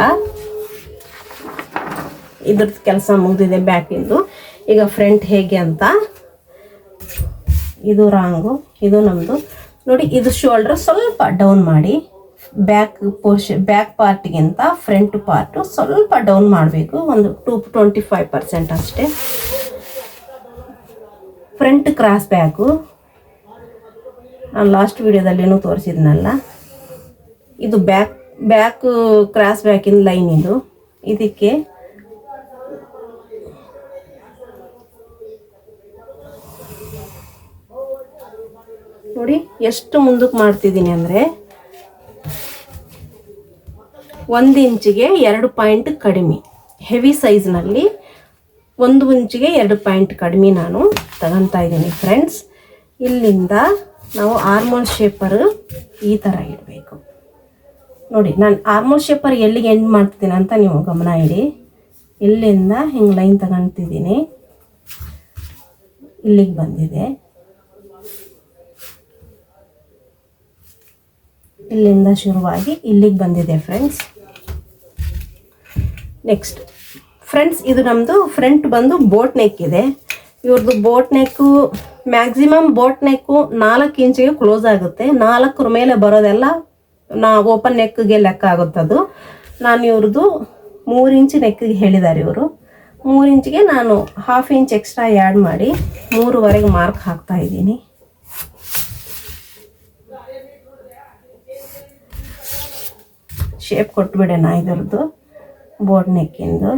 ಇದ್ರದ್ದು ಕೆಲಸ ಮುಗಿದಿದೆ ಬ್ಯಾಕಿಂದು. ಈಗ ಫ್ರಂಟ್ ಹೇಗೆ ಅಂತ, ಇದು ರಾಂಗು, ಇದು ನಮ್ಮದು. ನೋಡಿ ಇದು ಶೋಲ್ಡರ್ ಸ್ವಲ್ಪ ಡೌನ್ ಮಾಡಿ, ಬ್ಯಾಕ್ ಪಾರ್ಟ್ಗಿಂತ ಫ್ರಂಟ್ ಪಾರ್ಟು ಸ್ವಲ್ಪ ಡೌನ್ ಮಾಡಬೇಕು, ಒಂದು 25% ಅಷ್ಟೇ. ಫ್ರಂಟ್ ಕ್ರಾಸ್ ಬ್ಯಾಕು ನಾನು ಲಾಸ್ಟ್ ವಿಡಿಯೋದಲ್ಲಿನೂ ತೋರಿಸಿದ್ನಲ್ಲ, ಇದು ಬ್ಯಾಕ್ ಕ್ರಾಸ್ ಬ್ಯಾಕಿನ ಲೈನ್ ಇದು. ಇದಕ್ಕೆ ನೋಡಿ ಎಷ್ಟು ಮುಂದಕ್ಕೆ ಮಾಡ್ತಿದ್ದೀನಿ ಅಂದರೆ 1 ಇಂಚಿಗೆ 2 ಪಾಯಿಂಟ್ ಕಡಿಮೆ. ಹೆವಿ ಸೈಜ್ನಲ್ಲಿ 1 ಇಂಚಿಗೆ 2 ಪಾಯಿಂಟ್ ಕಡಿಮೆ ನಾನು ತಗೊತಾ ಇದ್ದೀನಿ ಫ್ರೆಂಡ್ಸ್. ಇಲ್ಲಿಂದ ನಾವು ಆರ್ಮೋಲ್ ಶೇಪರ್ ಈ ಥರ ಇಡಬೇಕು. ನೋಡಿ ನಾನು ಆರ್ಮೋಲ್ ಶೇಪರ್ ಎಲ್ಲಿಗೆ ಎಂಡ್ ಮಾಡ್ತಿದ್ದೀನಿ ಅಂತ ನೀವು ಗಮನ ಇಡಿ. ಇಲ್ಲಿಂದ ಹಿಂಗೆ ಲೈನ್ ತಗೊತಿದ್ದೀನಿ, ಇಲ್ಲಿಗೆ ಬಂದಿದೆ. ಇಲ್ಲಿಂದ ಶುರುವಾಗಿ ಇಲ್ಲಿಗೆ ಬಂದಿದೆ ಫ್ರೆಂಡ್ಸ್. ನೆಕ್ಸ್ಟ್ ಫ್ರೆಂಡ್ಸ್ ಇದು ನಮ್ಮದು ಫ್ರಂಟ್ ಬಂದು ಬೋಟ್ ನೆಕ್ ಇದೆ. ಇವ್ರದ್ದು boat neck maximum boat neck 4 ಇಂಚಿಗೆ ಕ್ಲೋಸ್ ಆಗುತ್ತೆ. 4 ಮೇಲೆ ಬರೋದೆಲ್ಲ ಓಪನ್ ನೆಕ್ಗೆ ಲೆಕ್ಕ ಆಗುತ್ತದು. ನಾನು ಇವ್ರದ್ದು 3 ಇಂಚ್ ನೆಕ್ಕಿಗೆ ಹೇಳಿದ್ದಾರೆ ಇವರು. 3 ಇಂಚಿಗೆ ನಾನು 1/2 ಇಂಚ್ ಎಕ್ಸ್ಟ್ರಾ ಆ್ಯಡ್ ಮಾಡಿ 3ವರೆಗೆ ಮಾರ್ಕ್ ಹಾಕ್ತಾ ಇದ್ದೀನಿ. ಶೇಪ್ ಕೊಟ್ಬಿಡೋಣ ಇದರದ್ದು ಬೋಟ್ ನೆಕ್ಕಿಂದು.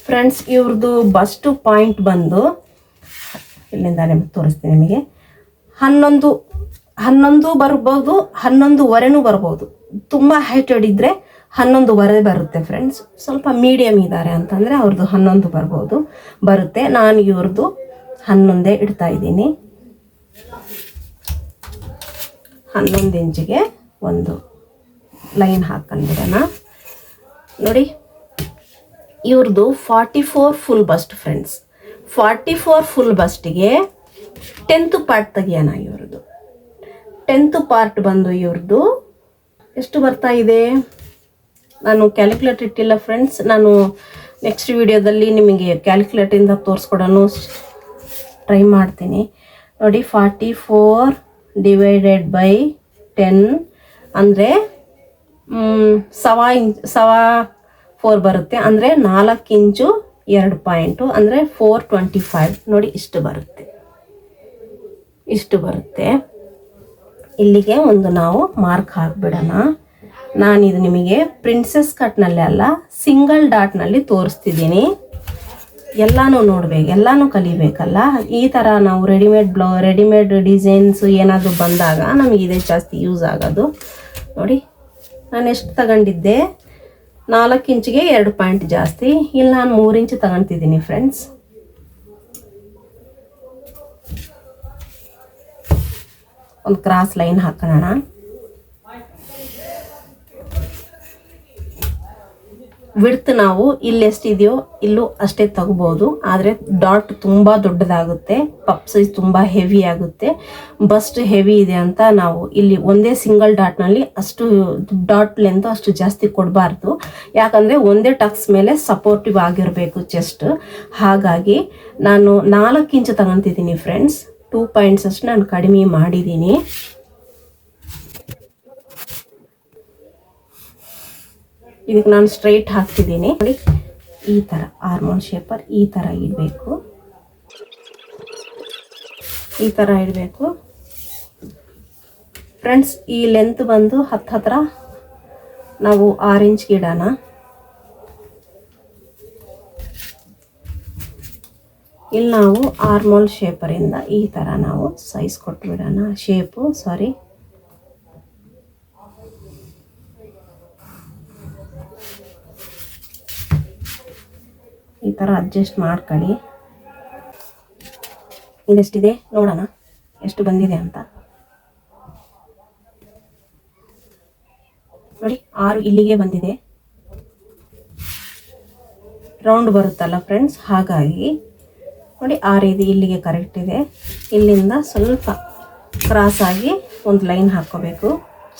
ಫ್ರೆಂಡ್ಸ್ ಇವ್ರದ್ದು ಬಸ್ಟ್ ಪಾಯಿಂಟ್ ಬಂದು ಇಲ್ಲಿಂದ ನಿಮಗೆ ತೋರಿಸ್ತೀನಿ. ನಿಮಗೆ 11 ಬರ್ಬೋದು, 11ವರೆನೂ ಬರ್ಬೋದು. ತುಂಬ ಹೈಟೆಡ್ ಇದ್ದರೆ 11ವರೆ ಬರುತ್ತೆ ಫ್ರೆಂಡ್ಸ್. ಸ್ವಲ್ಪ ಮೀಡಿಯಮ್ ಇದ್ದಾರೆ ಅಂತಂದರೆ ಅವ್ರದ್ದು 11 ಬರುತ್ತೆ. ನಾನು ಇವ್ರದ್ದು 11 ಇಡ್ತಾ ಇದ್ದೀನಿ. 11 ಇಂಚಿಗೆ ಒಂದು ಲೈನ್ ಹಾಕ್ಕೊಂಡ್ಬಿಡೋಣ. ನೋಡಿ ಇವ್ರದ್ದು 44 ಫುಲ್ ಬಸ್ಟ್ ಫ್ರೆಂಡ್ಸ್. 44 ಫುಲ್ ಬಸ್ಟಿಗೆ 10th ಪಾರ್ಟ್ ತೆಗಿಯೋಣ. ಇವ್ರದ್ದು 10th ಪಾರ್ಟ್ ಬಂದು ಇವ್ರದ್ದು ಎಷ್ಟು ಬರ್ತಾ ಇದೆ, ನಾನು ಕ್ಯಾಲ್ಕುಲೇಟ್ ಇಟ್ಟಿಲ್ಲ ಫ್ರೆಂಡ್ಸ್. ನಾನು ನೆಕ್ಸ್ಟ್ ವಿಡಿಯೋದಲ್ಲಿ ನಿಮಗೆ ಕ್ಯಾಲ್ಕುಲೇಟಿಂದ ತೋರಿಸ್ಕೊಡೋನು ಟ್ರೈ ಮಾಡ್ತೀನಿ. ನೋಡಿ 44 ಡಿವೈಡೆಡ್ ಬೈ 10 ಅಂದರೆ 4 ಬರುತ್ತೆ. ಅಂದರೆ 4 ಇಂಚು 2 ಪಾಯಿಂಟು ಅಂದರೆ 425. ನೋಡಿ ಇಷ್ಟು ಬರುತ್ತೆ. ಇಲ್ಲಿಗೆ ಒಂದು ನಾವು ಮಾರ್ಕ್ ಹಾಕ್ಬಿಡೋಣ. ನಾನಿದು ನಿಮಗೆ ಪ್ರಿನ್ಸೆಸ್ ಕಟ್ನಲ್ಲಿ ಅಲ್ಲ, ಸಿಂಗಲ್ ಡಾಟ್ನಲ್ಲಿ ತೋರಿಸ್ತಿದ್ದೀನಿ. ಎಲ್ಲನೂ ನೋಡ್ಬೇಕು, ಎಲ್ಲನೂ ಕಲಿಬೇಕಲ್ಲ. ಈ ಥರ ನಾವು ರೆಡಿಮೇಡ್ ಡಿಸೈನ್ಸು ಏನಾದರೂ ಬಂದಾಗ ನಮಗೆ ಇದೇ ಜಾಸ್ತಿ ಯೂಸ್ ಆಗೋದು. ನೋಡಿ ನಾನು ಎಷ್ಟು ತಗೊಂಡಿದ್ದೆ, 4 ಇಂಚಿಗೆ 2 ಪಾಯಿಂಟ್ ಜಾಸ್ತಿ. ಇಲ್ಲಿ ನಾನು 3 ಇಂಚು ತಗೊತಿದ್ದೀನಿ ಫ್ರೆಂಡ್ಸ್. ಒಂದು ಕ್ರಾಸ್ ಲೈನ್ ಹಾಕೋಣ. ವಿಡ್ತ್ ನಾವು ಇಲ್ಲಿ ಎಷ್ಟಿದೆಯೋ ಇಲ್ಲೂ ಅಷ್ಟೇ ತಗೋಬೋದು. ಆದರೆ ಡಾಟ್ ತುಂಬ ದೊಡ್ಡದಾಗುತ್ತೆ, ಪಪ್ ಸೈಜ್ ತುಂಬ ಹೆವಿ ಆಗುತ್ತೆ. ಬಸ್ಟ್ ಹೆವಿ ಇದೆ ಅಂತ ನಾವು ಇಲ್ಲಿ ಒಂದೇ ಸಿಂಗಲ್ ಡಾಟ್ನಲ್ಲಿ ಅಷ್ಟು ಡಾಟ್ ಲೆಂತ್ ಅಷ್ಟು ಜಾಸ್ತಿ ಕೊಡಬಾರ್ದು. ಯಾಕಂದರೆ ಒಂದೇ ಟಕ್ಸ್ ಮೇಲೆ ಸಪೋರ್ಟಿವ್ ಆಗಿರಬೇಕು ಚೆಸ್ಟ್. ಹಾಗಾಗಿ ನಾನು 4 ಇಂಚು ತಗೊತಿದ್ದೀನಿ ಫ್ರೆಂಡ್ಸ್. 2 ಪಾಯಿಂಟ್ಸ್ ಅಷ್ಟು ನಾನು ಕಡಿಮೆ ಮಾಡಿದ್ದೀನಿ. ಇದಕ್ಕೆ ನಾನು ಸ್ಟ್ರೈಟ್ ಹಾಕ್ತಿದ್ದೀನಿ. ನೋಡಿ ಈ ಥರ ಆರ್ಮೋಲ್ ಶೇಪರ್ ಈ ಥರ ಇಡಬೇಕು, ಈ ಥರ ಇಡಬೇಕು ಫ್ರೆಂಡ್ಸ್. ಈ ಲೆಂತ್ ಬಂದು ಹತ್ರ ನಾವು 6 ಇಂಚ್ಗೆ ಇಡೋಣ. ಇಲ್ಲಿ ನಾವು ಆರ್ಮೋಲ್ ಶೇಪರಿಂದ ಈ ಥರ ನಾವು ಸೈಜ್ ಕೊಟ್ಟು ಬಿಡೋಣ. ಈ ಥರ ಅಡ್ಜಸ್ಟ್ ಮಾಡ್ಕೊಳ್ಳಿ. ಇದೆಷ್ಟಿದೆ ನೋಡೋಣ, ಎಷ್ಟು ಬಂದಿದೆ ಅಂತ. ನೋಡಿ 6 ಇಲ್ಲಿಗೆ ಬಂದಿದೆ. ರೌಂಡ್ ಬರುತ್ತಲ್ಲ ಫ್ರೆಂಡ್ಸ್, ಹಾಗಾಗಿ ನೋಡಿ 6 ಇದು ಇಲ್ಲಿಗೆ ಕರೆಕ್ಟ್ ಇದೆ. ಇಲ್ಲಿಂದ ಸ್ವಲ್ಪ ಕ್ರಾಸ್ ಆಗಿ ಒಂದು ಲೈನ್ ಹಾಕ್ಕೋಬೇಕು.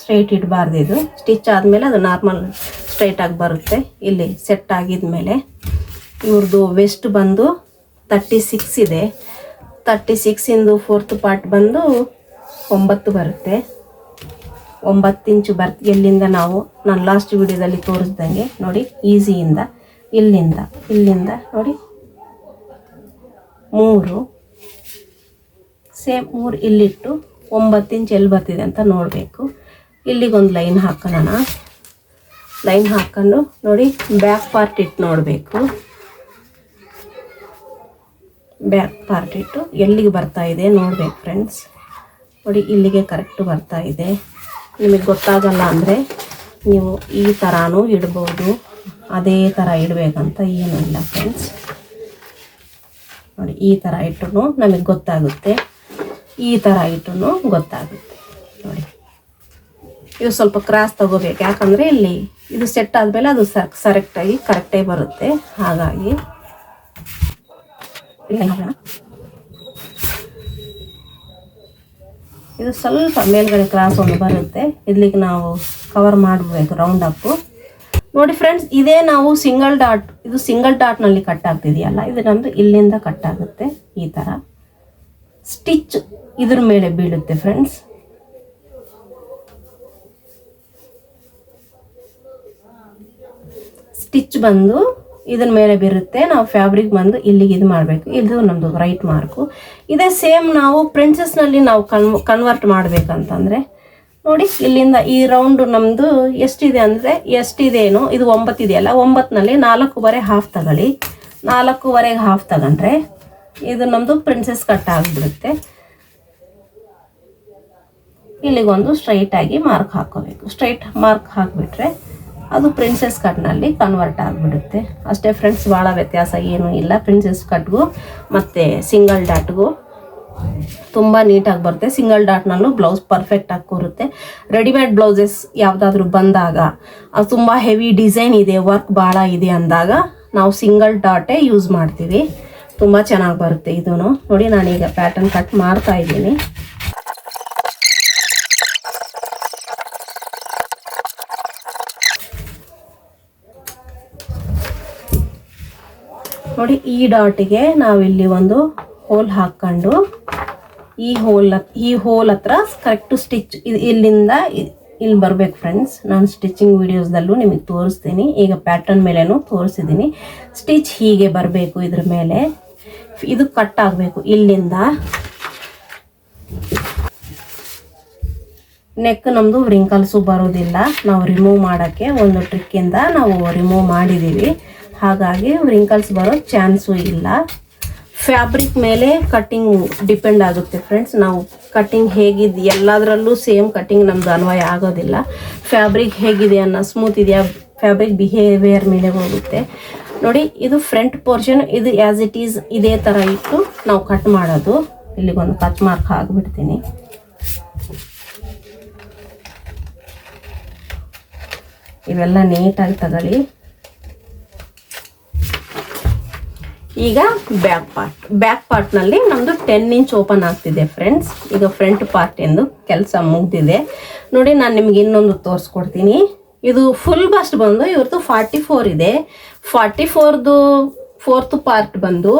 ಸ್ಟ್ರೈಟ್ ಇಡಬಾರ್ದು. ಇದು ಸ್ಟಿಚ್ ಆದಮೇಲೆ ಅದು ನಾರ್ಮಲ್ ಸ್ಟ್ರೈಟಾಗಿ ಬರುತ್ತೆ. ಇಲ್ಲಿ ಸೆಟ್ ಆಗಿದ್ಮೇಲೆ ಇವ್ರದ್ದು ವೆಸ್ಟ್ ಬಂದು 36 ಇದೆ. 36 4th ಪಾರ್ಟ್ ಬಂದು 9 ಬರುತ್ತೆ. 9 ಇಂಚು ಎಲ್ಲಿಂದ ನಾನು ಲಾಸ್ಟ್ ವಿಡಿಯೋದಲ್ಲಿ ತೋರಿಸ್ದಂಗೆ ನೋಡಿ ಈಸಿಯಿಂದ ಇಲ್ಲಿಂದ ನೋಡಿ 3 ಸೇಮ್ 3 ಇಲ್ಲಿಟ್ಟು 9 ಇಂಚು ಎಲ್ಲಿ ಬರ್ತಿದೆ ಅಂತ ನೋಡಬೇಕು. ಇಲ್ಲಿಗೊಂದು ಲೈನ್ ಹಾಕೋಣ. ಲೈನ್ ಹಾಕೊಂಡು ನೋಡಿ ಬ್ಯಾಕ್ ಪಾರ್ಟ್ ಇಟ್ಟು ನೋಡಬೇಕು. ಬ್ಯಾಕ್ ಪಾರ್ಟ್ ಇಟ್ಟು ಎಲ್ಲಿಗೆ ಬರ್ತಾ ಇದೆ ನೋಡ್ಬೇಕು ಫ್ರೆಂಡ್ಸ್. ನೋಡಿ ಇಲ್ಲಿಗೆ ಕರೆಕ್ಟ್ ಬರ್ತಾ ಇದೆ. ನಿಮಗೆ ಗೊತ್ತಾಗಲ್ಲ ಅಂದರೆ ನೀವು ಈ ಥರನೂ ಇಡ್ಬೋದು, ಅದೇ ಥರ ಇಡಬೇಕಂತ ಏನೂ ಇಲ್ಲ ಫ್ರೆಂಡ್ಸ್. ನೋಡಿ ಈ ಥರ ಇಟ್ಟರು ನಮಗೆ ಗೊತ್ತಾಗುತ್ತೆ, ಈ ಥರ ಇಟ್ಟರು ಗೊತ್ತಾಗುತ್ತೆ. ನೋಡಿ ಇವು ಸ್ವಲ್ಪ ಕ್ರಾಸ್ ತಗೋಬೇಕು, ಯಾಕಂದರೆ ಇಲ್ಲಿ ಇದು ಸೆಟ್ ಆದಮೇಲೆ ಅದು ಕರೆಕ್ಟಾಗಿ ಬರುತ್ತೆ. ಹಾಗಾಗಿ ಇದು ಸ್ವಲ್ಪ ಮೇಲ್ಗಡೆ ಕ್ರಾಸ್ ಒಂದು ಬರುತ್ತೆ. ಇಲ್ಲಿಗೆ ನಾವು ಕವರ್ ಮಾಡಬೇಕು ರೌಂಡ್ ಅಪ್ಪು. ನೋಡಿ ಫ್ರೆಂಡ್ಸ್, ಇದೇ ನಾವು ಸಿಂಗಲ್ ಡಾಟ್ನಲ್ಲಿ ಕಟ್ ಆಗ್ತಿದೆಯಲ್ಲ, ಇದು ನಮ್ಮದು ಇಲ್ಲಿಂದ ಕಟ್ ಆಗುತ್ತೆ. ಈ ಥರ ಸ್ಟಿಚ್ ಇದ್ರ ಮೇಲೆ ಬೀಳುತ್ತೆ ಫ್ರೆಂಡ್ಸ್. ಸ್ಟಿಚ್ ಬಂದು ಇದರ ಮೇಲೆ ಬೀರುತ್ತೆ. ನಾವು ಫ್ಯಾಬ್ರಿಕ್ ಬಂದು ಇಲ್ಲಿಗೆ ಇದು ಮಾಡಬೇಕು. ಇದು ನಮ್ಮದು ರೈಟ್ ಮಾರ್ಕು. ಇದೇ ಸೇಮ್ ನಾವು ಪ್ರಿನ್ಸೆಸ್ನಲ್ಲಿ ನಾವು ಕನ್ವರ್ಟ್ ಮಾಡಬೇಕಂತಂದರೆ ನೋಡಿ ಇಲ್ಲಿಂದ ಈ ರೌಂಡ್ ನಮ್ಮದು ಎಷ್ಟಿದೆ ಅಂದರೆ ಎಷ್ಟಿದೇನೋ ಇದು 9 ಇದೆಯಲ್ಲ, 9ನಲ್ಲಿ 4.25 ಹಾಫ್ ತಗೊಳ್ಳಿ. 4.25 ಹಾಫ್ ತಗೊಂಡ್ರೆ ಇದು ನಮ್ಮದು ಪ್ರಿನ್ಸೆಸ್ ಕಟ್ ಆಗಿಬಿಡುತ್ತೆ. ಇಲ್ಲಿಗೊಂದು ಸ್ಟ್ರೈಟಾಗಿ ಮಾರ್ಕ್ ಹಾಕ್ಕೋಬೇಕು. ಸ್ಟ್ರೈಟ್ ಮಾರ್ಕ್ ಹಾಕಿಬಿಟ್ರೆ ಅದು ಪ್ರಿನ್ಸೆಸ್ ಕಟ್ನಲ್ಲಿ ಕನ್ವರ್ಟ್ ಆಗಿಬಿಡುತ್ತೆ. ಅಷ್ಟೇ ಫ್ರೆಂಡ್ಸ್, ಭಾಳ ವ್ಯತ್ಯಾಸ ಏನೂ ಇಲ್ಲ. ಪ್ರಿನ್ಸೆಸ್ ಕಟ್ಗೂ ಮತ್ತು ಸಿಂಗಲ್ ಡಾಟ್ಗೂ ತುಂಬ ನೀಟಾಗಿ ಬರುತ್ತೆ. ಸಿಂಗಲ್ ಡಾಟ್ನಲ್ಲೂ ಬ್ಲೌಸ್ ಪರ್ಫೆಕ್ಟಾಗಿ ಕೂರುತ್ತೆ. ರೆಡಿಮೇಡ್ ಬ್ಲೌಸಸ್ ಯಾವುದಾದ್ರೂ ಬಂದಾಗ ಅದು ತುಂಬ ಹೆವಿ ಡಿಸೈನ್ ಇದೆ, ವರ್ಕ್ ಭಾಳ ಇದೆ ಅಂದಾಗ ನಾವು ಸಿಂಗಲ್ ಡಾಟೇ ಯೂಸ್ ಮಾಡ್ತೀವಿ. ತುಂಬ ಚೆನ್ನಾಗಿ ಬರುತ್ತೆ ಇದೂ. ನೋಡಿ ನಾನೀಗ ಪ್ಯಾಟರ್ನ್ ಕಟ್ ಮಾಡ್ತಾ ಇದ್ದೀನಿ. ನೋಡಿ ಈ ಡಾಟಿಗೆ ನಾವಿಲ್ಲಿ ಒಂದು ಹೋಲ್ ಹಾಕ್ಕೊಂಡು ಈ ಹೋಲ್ ಹತ್ರ ಕರೆಕ್ಟು ಸ್ಟಿಚ್ ಇಲ್ಲಿಂದ ಇಲ್ಲಿ ಬರಬೇಕು ಫ್ರೆಂಡ್ಸ್. ನಾನು ಸ್ಟಿಚಿಂಗ್ ವಿಡಿಯೋಸ್ದಲ್ಲೂ ನಿಮಗೆ ತೋರಿಸ್ತೀನಿ, ಈಗ ಪ್ಯಾಟರ್ನ್ ಮೇಲೇನೂ ತೋರಿಸಿದ್ದೀನಿ. ಸ್ಟಿಚ್ ಹೀಗೆ ಬರಬೇಕು, ಇದ್ರ ಮೇಲೆ ಇದು ಕಟ್ ಆಗಬೇಕು. ಇಲ್ಲಿಂದ ನೆಕ್ ನಮ್ಮದು ರಿಂಕಲ್ಸು ಬರೋದಿಲ್ಲ. ನಾವು ರಿಮೂವ್ ಮಾಡೋಕ್ಕೆ ಒಂದು ಟ್ರಿಕ್ಕಿಂದ ನಾವು ರಿಮೂವ್ ಮಾಡಿದ್ದೀವಿ, ಹಾಗಾಗಿ ರಿಂಕಲ್ಸ್ ಬರೋ ಚಾನ್ಸು ಇಲ್ಲ. ಫ್ಯಾಬ್ರಿಕ್ ಮೇಲೆ ಕಟ್ಟಿಂಗ್ ಡಿಪೆಂಡ್ ಆಗುತ್ತೆ ಫ್ರೆಂಡ್ಸ್. ನಾವು ಕಟ್ಟಿಂಗ್ ಹೇಗಿದೆ ಎಲ್ಲದರಲ್ಲೂ ಸೇಮ್ ಕಟ್ಟಿಂಗ್ ನಮ್ಮದು ಅನ್ವಯ ಆಗೋದಿಲ್ಲ. ಫ್ಯಾಬ್ರಿಕ್ ಹೇಗಿದೆ ಅನ್ನೋ ಸ್ಮೂತ್ ಇದೆಯಾ, ಫ್ಯಾಬ್ರಿಕ್ ಬಿಹೇವಿಯರ್ ಮೇಲೆ ಹೋಗುತ್ತೆ. ನೋಡಿ, ಇದು ಫ್ರಂಟ್ ಪೋರ್ಷನ್, ಇದು ಆ್ಯಸ್ ಇಟ್ ಈಸ್ ಇದೇ ಥರ ಇಟ್ಟು ನಾವು ಕಟ್ ಮಾಡೋದು. ಇಲ್ಲಿಗೊಂದು ಕಟ್ ಮಾರ್ಕ್ ಹಾಕ್ಬಿಡ್ತೀನಿ. ಇವೆಲ್ಲ ನೀಟಾಗಿ ತಗೊಳ್ಳಿ. ಈಗ ಬ್ಯಾಕ್ ಪಾರ್ಟ್ನಲ್ಲಿ ನಮ್ಮದು 10 ಇಂಚ್ ಓಪನ್ ಆಗ್ತಿದೆ ಫ್ರೆಂಡ್ಸ್. ಈಗ ಫ್ರಂಟ್ ಪಾರ್ಟ್ ಎಂದು ಕೆಲಸ ಮುಗ್ದಿದೆ. ನೋಡಿ, ನಾನು ನಿಮ್ಗೆ ಇನ್ನೊಂದು ತೋರಿಸ್ಕೊಡ್ತೀನಿ. ಇದು ಫುಲ್ ಬಸ್ಟ್ ಬಂದು ಇವ್ರದ್ದು 44 ಇದೆ. 44ದು 4th ಪಾರ್ಟ್ ಬಂದು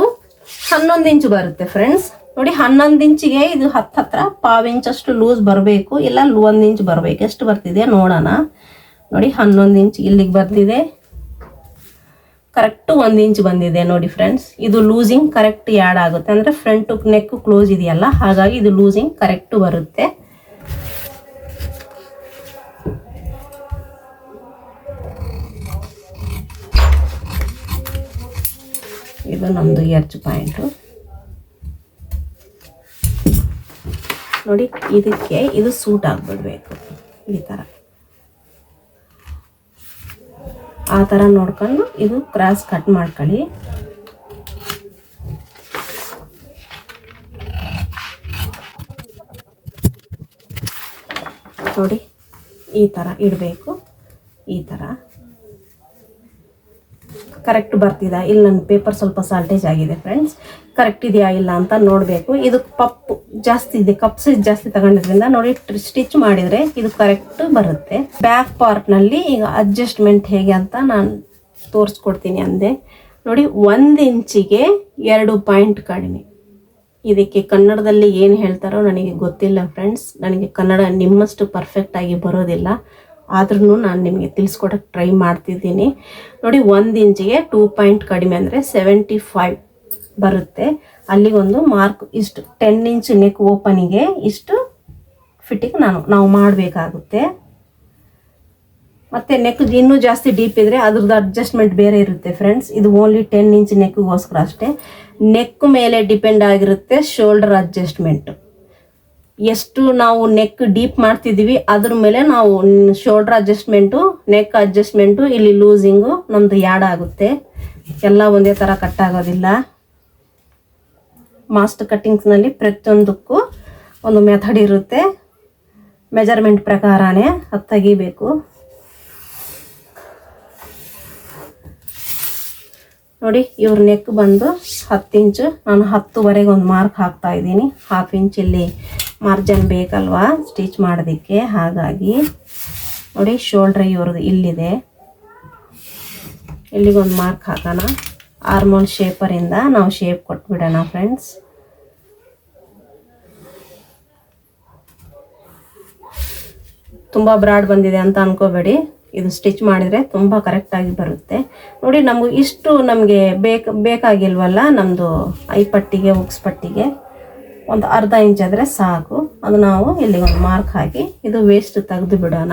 11 ಇಂಚ್ ಬರುತ್ತೆ ಫ್ರೆಂಡ್ಸ್. ನೋಡಿ, 11 ಇಂಚಿಗೆ ಇದು ಹತ್ರ ಪಾವ್ ಇಂಚಷ್ಟು ಲೂಸ್ ಬರಬೇಕು, ಇಲ್ಲ 1 ಇಂಚ್ ಬರಬೇಕು. ಎಷ್ಟು ಬರ್ತಿದೆ ನೋಡೋಣ. ನೋಡಿ, 11 ಇಂಚ್ ಇಲ್ಲಿಗೆ ಬರ್ತಿದೆ, ಕರೆಕ್ಟ್ 1 ಇಂಚ್ ಬಂದಿದೆ ನೋಡಿ ಫ್ರೆಂಡ್ಸ್. ಇದು ಲೂಸಿಂಗ್ ಕರೆಕ್ಟ್ ಯಾಡ್ ಆಗುತ್ತೆ, ಅಂದರೆ ಫ್ರಂಟ್ ನೆಕ್ ಕ್ಲೋಸ್ ಇದೆಯಲ್ಲ, ಹಾಗಾಗಿ ಇದು ಲೂಸಿಂಗ್ ಕರೆಕ್ಟ್ ಬರುತ್ತೆ. ಇದು ನಮ್ಮದು ಎಡ್ಜ್ ಪಾಯಿಂಟು. ನೋಡಿ, ಇದಕ್ಕೆ ಇದು ಸೂಟ್ ಆಗಿಬಿಡ್ಬೇಕು. ಈ ಥರ ಆ ಥರ ನೋಡ್ಕೊಂಡು ಇದು ಕ್ರಾಸ್ ಕಟ್ ಮಾಡ್ಕೊಳ್ಳಿ. ನೋಡಿ, ಈ ಥರ ಇಡಬೇಕು. ಈ ಥರ ಕರೆಕ್ಟ್ ಬರ್ತಿದಾ ಇಲ್ಲ, ನನ್ನ ಪೇಪರ್ ಸ್ವಲ್ಪ ಸಾಲ್ಟೇಜ್ ಆಗಿದೆ ಫ್ರೆಂಡ್ಸ್. ಕರೆಕ್ಟ್ ಇದೆಯಾ ಇಲ್ಲ ಅಂತ ನೋಡಬೇಕು. ಇದು ಪಪ್ಪು ಜಾಸ್ತಿ ಇದೆ, ಕಪ್ ಸೈಜ್ ಜಾಸ್ತಿ ತಗೊಂಡಿದ್ರಿಂದ ನೋಡಿ ಸ್ಟಿಚ್ ಮಾಡಿದರೆ ಇದು ಕರೆಕ್ಟ್ ಬರುತ್ತೆ. ಬ್ಯಾಕ್ ಪಾರ್ಟ್ನಲ್ಲಿ ಈಗ ಅಡ್ಜಸ್ಟ್ಮೆಂಟ್ ಹೇಗೆ ಅಂತ ನಾನು ತೋರಿಸ್ಕೊಡ್ತೀನಿ ಅಂದೆ. ನೋಡಿ, 1 ಇಂಚಿಗೆ 2 ಪಾಯಿಂಟ್ ಕಡಿಮೆ. ಇದಕ್ಕೆ ಕನ್ನಡದಲ್ಲಿ ಏನು ಹೇಳ್ತಾರೋ ನನಗೆ ಗೊತ್ತಿಲ್ಲ ಫ್ರೆಂಡ್ಸ್. ನನಗೆ ಕನ್ನಡ ನಿಮ್ಮಷ್ಟು ಪರ್ಫೆಕ್ಟಾಗಿ ಬರೋದಿಲ್ಲ, ಆದ್ರೂ ನಾನು ನಿಮಗೆ ತಿಳಿಸ್ಕೊಡಕ್ಕೆ ಟ್ರೈ ಮಾಡ್ತಿದ್ದೀನಿ. ನೋಡಿ, 1 ಇಂಚಿಗೆ 2 ಪಾಯಿಂಟ್ ಕಡಿಮೆ ಅಂದರೆ 75 ಬರುತ್ತೆ. ಅಲ್ಲಿಗೊಂದು ಮಾರ್ಕ್ ಇಷ್ಟು 10 ಇಂಚ್ ನೆಕ್ ಓಪನಿಗೆ ಇಷ್ಟು ಫಿಟ್ಟಿಂಗ್ ನಾವು ಮಾಡಬೇಕಾಗುತ್ತೆ. ಮತ್ತು ನೆಕ್ ಇನ್ನೂ ಜಾಸ್ತಿ ಡೀಪ್ ಇದ್ದರೆ ಅದ್ರದ್ದು ಅಡ್ಜಸ್ಟ್ಮೆಂಟ್ ಬೇರೆ ಇರುತ್ತೆ ಫ್ರೆಂಡ್ಸ್. ಇದು ಓನ್ಲಿ 10 ಇಂಚ್ ನೆಕ್ಗೋಸ್ಕರ ಅಷ್ಟೇ. ನೆಕ್ ಮೇಲೆ ಡಿಪೆಂಡ್ ಆಗಿರುತ್ತೆ ಶೋಲ್ಡರ್ ಅಡ್ಜಸ್ಟ್ಮೆಂಟ್. ಎಷ್ಟು ನಾವು ನೆಕ್ ಡೀಪ್ ಮಾಡ್ತಿದ್ದೀವಿ ಅದ್ರ ಮೇಲೆ ನಾವು ಶೋಲ್ಡರ್ ಅಡ್ಜಸ್ಟ್ಮೆಂಟು, ನೆಕ್ ಅಡ್ಜಸ್ಟ್ಮೆಂಟು, ಇಲ್ಲಿ ಲೂಸಿಂಗು ನಮ್ಮದು ಯಾಡ್ ಆಗುತ್ತೆ. ಎಲ್ಲ ಒಂದೇ ಥರ ಕಟ್ ಆಗೋದಿಲ್ಲ. ಮಾಸ್ಟರ್ ಕಟ್ಟಿಂಗ್ಸ್ನಲ್ಲಿ ಪ್ರತಿಯೊಂದಕ್ಕೂ ಒಂದು ಮೆಥಡ್ ಇರುತ್ತೆ. ಮೆಜರ್ಮೆಂಟ್ ಪ್ರಕಾರನೇ ಅದು ತೆಗಿಬೇಕು. ನೋಡಿ, ಇವ್ರ ನೆಕ್ ಬಂದು 10 ಇಂಚು, ನಾನು 10ವರೆಗೆ ಒಂದು ಮಾರ್ಕ್ ಹಾಕ್ತಾ ಇದ್ದೀನಿ. 1/2 ಇಂಚ್ ಇಲ್ಲಿ ಮಾರ್ಜಿನ್ ಬೇಕಲ್ವಾ ಸ್ಟಿಚ್ ಮಾಡೋದಕ್ಕೆ, ಹಾಗಾಗಿ ನೋಡಿ ಶೋಲ್ಡ್ರ್ ಇವ್ರದ್ದು ಇಲ್ಲಿದೆ. ಇಲ್ಲಿಗೊಂದು ಮಾರ್ಕ್ ಹಾಕೋಣ. ಆರ್ಮೋಲ್ ಶೇಪರಿಂದ ನಾವು ಶೇಪ್ ಕೊಟ್ಬಿಡೋಣ ಫ್ರೆಂಡ್ಸ್. ತುಂಬ ಬ್ರಾಡ್ ಬಂದಿದೆ ಅಂತ ಅನ್ಕೋಬೇಡಿ, ಇದು ಸ್ಟಿಚ್ ಮಾಡಿದರೆ ತುಂಬ ಕರೆಕ್ಟಾಗಿ ಬರುತ್ತೆ. ನೋಡಿ, ನಮಗೆ ಬೇಕಾಗಿಲ್ವಲ್ಲ ನಮ್ಮದು ಐಪಟ್ಟಿಗೆ ಉಕ್ಸ್ ಪಟ್ಟಿಗೆ ಒಂದು 1/2 ಇಂಚ್ ಆದರೆ ಸಾಕು. ಅದು ನಾವು ಇಲ್ಲಿ ಒಂದು ಮಾರ್ಕ್ ಹಾಕಿ ಇದು ವೇಸ್ಟ್ ತೆಗೆದು ಬಿಡೋಣ.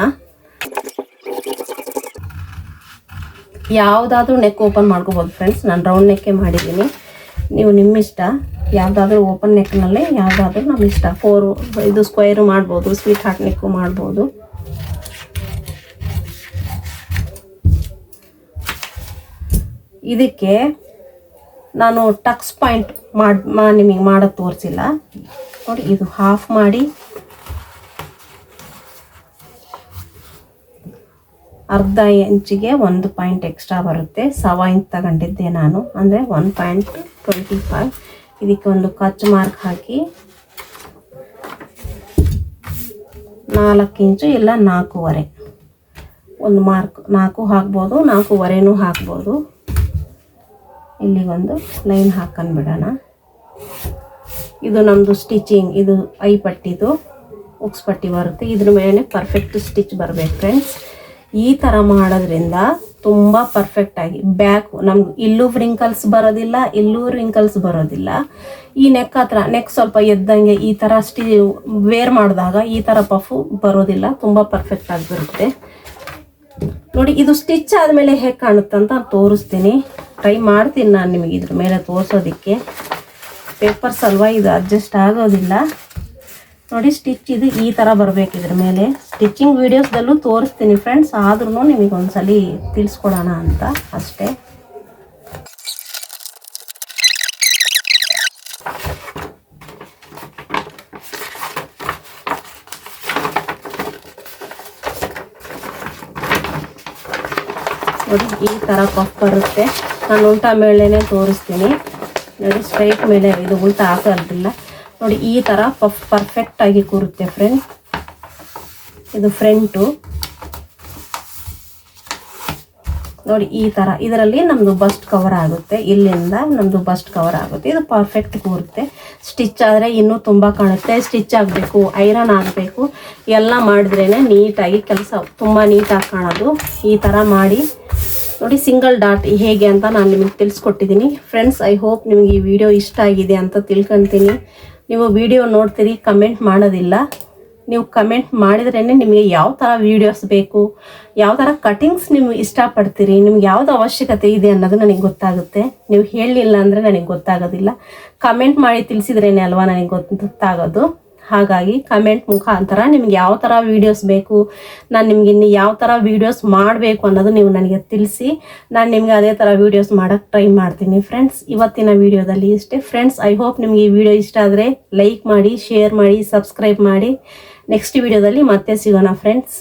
ಯಾವುದಾದ್ರೂ ನೆಕ್ ಓಪನ್ ಮಾಡ್ಕೋಬೋದು ಫ್ರೆಂಡ್ಸ್. ನಾನು ರೌಂಡ್ ನೆಕ್ಕೇ ಮಾಡಿದ್ದೀನಿ, ನೀವು ನಿಮ್ಮ ಇಷ್ಟ. ಯಾವುದಾದ್ರೂ ಓಪನ್ ನೆಕ್ನಲ್ಲೇ ಯಾವುದಾದ್ರೂ ನಮ್ಮ ಇಷ್ಟ. 4 ಇದು ಸ್ಕ್ವೈರು ಮಾಡ್ಬೋದು, ಸ್ವೀಟ್ ಹಾರ್ಟ್ ನೆಕ್ಕು ಮಾಡ್ಬೋದು. ಇದಕ್ಕೆ ನಾನು ಟಕ್ಸ್ ಪಾಯಿಂಟ್ ನಿಮಗೆ ಮಾಡೋದು ತೋರಿಸಿಲ್ಲ ನೋಡಿ. ಇದು ಹಾಫ್ ಮಾಡಿ 1/2 ಇಂಚಿಗೆ 1 ಪಾಯಿಂಟ್ ಎಕ್ಸ್ಟ್ರಾ ಬರುತ್ತೆ. 1/2 ಇಂಚ್ ತಗೊಂಡಿದ್ದೆ ನಾನು, ಅಂದರೆ 1.25. ಇದಕ್ಕೆ ಒಂದು ಕಚ್ ಮಾರ್ಕ್ ಹಾಕಿ 4 ಇಂಚು ಇಲ್ಲ 4.25 ಒಂದು ಮಾರ್ಕ್ 4 ಹಾಕ್ಬೋದು, 4.25 ಹಾಕ್ಬೋದು. ಇಲ್ಲಿಗೊಂದು ಲೈನ್ ಹಾಕೊಂಡ್ಬಿಡೋಣ. ಇದು ನಮ್ಮದು ಸ್ಟಿಚಿಂಗ್, ಇದು ಐ ಪಟ್ಟಿದು ಉಕ್ಸ್ ಪಟ್ಟಿ ಬರುತ್ತೆ. ಇದ್ರ ಮೇಲೆ ಪರ್ಫೆಕ್ಟ್ ಸ್ಟಿಚ್ ಬರಬೇಕು ಫ್ರೆಂಡ್ಸ್. ಈ ಥರ ಮಾಡೋದ್ರಿಂದ ತುಂಬ ಪರ್ಫೆಕ್ಟಾಗಿ ಬ್ಯಾಕ್ ನಮ್ಗೆ ಇಲ್ಲೂ ರಿಂಕಲ್ಸ್ ಬರೋದಿಲ್ಲ, ಇಲ್ಲೂ ರಿಂಕಲ್ಸ್ ಬರೋದಿಲ್ಲ. ಈ ನೆಕ್ ಹತ್ರ ನೆಕ್ ಸ್ವಲ್ಪ ಎದ್ದಂಗೆ ಈ ಥರ ವೇರ್ ಮಾಡಿದಾಗ ಈ ಥರ ಪಫು ಬರೋದಿಲ್ಲ, ತುಂಬ ಪರ್ಫೆಕ್ಟಾಗಿ ಬರುತ್ತೆ ನೋಡಿ. ಇದು ಸ್ಟಿಚ್ ಆದಮೇಲೆ ಹೇಗೆ ಕಾಣುತ್ತಂತ ತೋರಿಸ್ತೀನಿ, ಟ್ರೈ ಮಾಡ್ತೀನಿ ನಾನು ನಿಮಗೆ ಇದ್ರ ಮೇಲೆ ತೋರಿಸೋದಕ್ಕೆ. ಪೇಪರ್ಸ್ ಅಲ್ವಾ, ಇದು ಅಡ್ಜಸ್ಟ್ ಆಗೋದಿಲ್ಲ ನೋಡಿ. ಸ್ಟಿಚ್ ಇದು ಈ ಥರ ಬರಬೇಕು ಇದ್ರ ಮೇಲೆ. ಸ್ಟಿಚಿಂಗ್ ವೀಡಿಯೋಸ್ದಲ್ಲೂ ತೋರಿಸ್ತೀನಿ ಫ್ರೆಂಡ್ಸ್, ಆದ್ರೂ ನಿಮಗೆ ಒಂದ್ಸಲಿ ತಿಳಿಸ್ಕೊಡೋಣ ಅಂತ ಅಷ್ಟೇ. ನೋಡಿ ಈ ಥರ ಪಫ್ ಬರುತ್ತೆ. ನಾನು ಉಲ್ಟಾ ಮೇಲೆನೇ ತೋರಿಸ್ತೀನಿ ನೋಡಿ. ಸ್ಟ್ರೈಟ್ ಮೇಲೆ ಇದು ಉಲ್ಟಾ ಹಾಕೋದಿಲ್ಲ ನೋಡಿ. ಈ ಥರ ಪಫ್ ಪರ್ಫೆಕ್ಟಾಗಿ ಕೂರುತ್ತೆ ಫ್ರೆಂಡ್. ಇದು ಫ್ರಂಟು ನೋಡಿ. ಈ ಥರ ಇದರಲ್ಲಿ ನಮ್ಮದು ಬಸ್ಟ್ ಕವರ್ ಆಗುತ್ತೆ, ಇಲ್ಲಿಂದ ನಮ್ಮದು ಬಸ್ಟ್ ಕವರ್ ಆಗುತ್ತೆ. ಇದು ಪರ್ಫೆಕ್ಟ್ ಕೂರುತ್ತೆ. ಸ್ಟಿಚ್ ಆದರೆ ಇನ್ನೂ ತುಂಬ ಕಾಣುತ್ತೆ. ಸ್ಟಿಚ್ ಆಗಬೇಕು, ಐರನ್ ಆಗಬೇಕು, ಎಲ್ಲ ಮಾಡಿದ್ರೇ ನೀಟಾಗಿ ಕೆಲಸ ತುಂಬ ನೀಟಾಗಿ ಕಾಣೋದು. ಈ ಥರ ಮಾಡಿ ನೋಡಿ. ಸಿಂಗಲ್ ಡಾಟ್ ಹೇಗೆ ಅಂತ ನಾನು ನಿಮಗೆ ತಿಳಿಸ್ಕೊಟ್ಟಿದ್ದೀನಿ ಫ್ರೆಂಡ್ಸ್. ಐ ಹೋಪ್ ನಿಮಗೆ ಈ ವಿಡಿಯೋ ಇಷ್ಟ ಆಗಿದೆ ಅಂತ ತಿಳ್ಕೊತೀನಿ. ನೀವು ವಿಡಿಯೋ ನೋಡ್ತೀರಿ, ಕಮೆಂಟ್ ಮಾಡೋದಿಲ್ಲ. ನೀವು ಕಮೆಂಟ್ ಮಾಡಿದ್ರೇ ನಿಮಗೆ ಯಾವ ಥರ ವೀಡಿಯೋಸ್ ಬೇಕು, ಯಾವ ಥರ ಕಟಿಂಗ್ಸ್ ನೀವು ಇಷ್ಟಪಡ್ತೀರಿ, ನಿಮ್ಗೆ ಯಾವ್ದು ಅವಶ್ಯಕತೆ ಇದೆ ಅನ್ನೋದು ನನಗೆ ಗೊತ್ತಾಗುತ್ತೆ. ನೀವು ಹೇಳಲಿಲ್ಲ ಅಂದರೆ ನನಗೆ ಗೊತ್ತಾಗೋದಿಲ್ಲ. ಕಮೆಂಟ್ ಮಾಡಿ ತಿಳಿಸಿದ್ರೇ ಅಲ್ವಾ ನನಗೆ ಗೊತ್ತಾಗೋದು. ಹಾಗಾಗಿ ಕಮೆಂಟ್ ಮುಖಾಂತರ ನಿಮ್ಗೆ ಯಾವ ಥರ ವೀಡಿಯೋಸ್ ಬೇಕು, ನಾನು ನಿಮ್ಗೆ ಇನ್ನು ಯಾವ ಥರ ವೀಡಿಯೋಸ್ ಮಾಡಬೇಕು ಅನ್ನೋದು ನೀವು ನನಗೆ ತಿಳಿಸಿ. ನಾನು ನಿಮಗೆ ಅದೇ ಥರ ವೀಡಿಯೋಸ್ ಮಾಡೋಕ್ಕೆ ಟ್ರೈ ಮಾಡ್ತೀನಿ ಫ್ರೆಂಡ್ಸ್. ಇವತ್ತಿನ ವೀಡಿಯೋದಲ್ಲಿ ಇಷ್ಟೇ ಫ್ರೆಂಡ್ಸ್. ಐ ಹೋಪ್ ನಿಮಗೆ ಈ ವಿಡಿಯೋ ಇಷ್ಟ ಆದರೆ ಲೈಕ್ ಮಾಡಿ, ಶೇರ್ ಮಾಡಿ, ಸಬ್ಸ್ಕ್ರೈಬ್ ಮಾಡಿ. ನೆಕ್ಸ್ಟ್ ವಿಡಿಯೋದಲ್ಲಿ ಮತ್ತೆ ಸಿಗೋಣ ಫ್ರೆಂಡ್ಸ್.